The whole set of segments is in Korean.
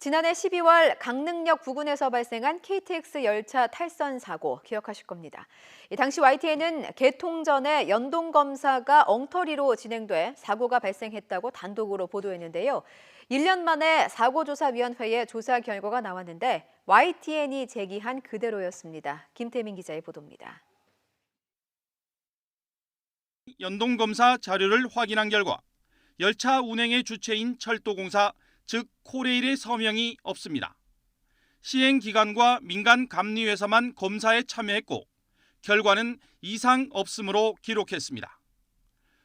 지난해 12월 강릉역 부근에서 발생한 KTX 열차 탈선 사고 기억하실 겁니다. 당시 YTN은 개통 전에 연동검사가 엉터리로 진행돼 사고가 발생했다고 단독으로 보도했는데요. 1년 만에 사고조사위원회에 조사 결과가 나왔는데 YTN이 제기한 그대로였습니다. 김태민 기자의 보도입니다. 연동검사 자료를 확인한 결과 열차 운행의 주체인 철도공사, 즉 코레일의 서명이 없습니다. 시행기관과 민간 감리회사만 검사에 참여했고 결과는 이상 없음으로 기록했습니다.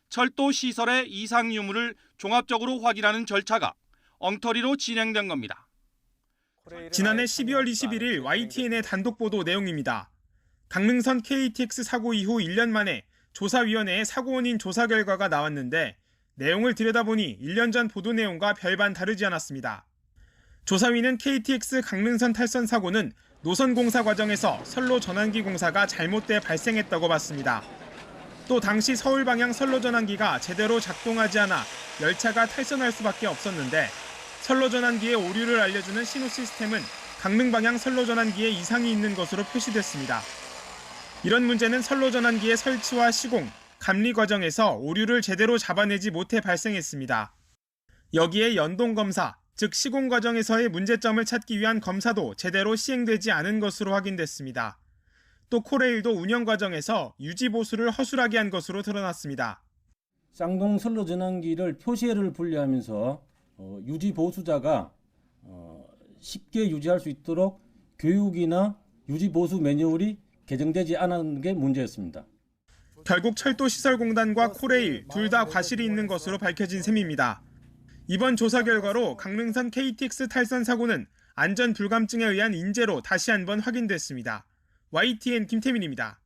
철도 시설의 이상 유무를 종합적으로 확인하는 절차가 엉터리로 진행된 겁니다. 지난해 12월 21일 YTN의 단독 보도 내용입니다. 강릉선 KTX 사고 이후 1년 만에 조사위원회에 사고 원인 조사 결과가 나왔는데 내용을 들여다보니 1년 전 보도 내용과 별반 다르지 않았습니다. 조사위는 KTX 강릉선 탈선 사고는 노선 공사 과정에서 선로 전환기 공사가 잘못돼 발생했다고 봤습니다. 또 당시 서울 방향 선로 전환기가 제대로 작동하지 않아 열차가 탈선할 수밖에 없었는데 선로 전환기의 오류를 알려주는 신호 시스템은 강릉 방향 선로 전환기에 이상이 있는 것으로 표시됐습니다. 이런 문제는 선로 전환기의 설치와 시공, 감리 과정에서 오류를 제대로 잡아내지 못해 발생했습니다. 여기에 연동검사, 즉 시공 과정에서의 문제점을 찾기 위한 검사도 제대로 시행되지 않은 것으로 확인됐습니다. 또 코레일도 운영 과정에서 유지 보수를 허술하게 한 것으로 드러났습니다. 쌍동 선로 전환기를 표시해를 분리하면서 유지 보수자가 쉽게 유지할 수 있도록 교육이나 유지 보수 매뉴얼이 개정되지 않은 게 문제였습니다. 결국 철도시설공단과 코레일 둘 다 과실이 있는 것으로 밝혀진 셈입니다. 이번 조사 결과로 강릉선 KTX 탈선 사고는 안전 불감증에 의한 인재로 다시 한번 확인됐습니다. YTN 김태민입니다.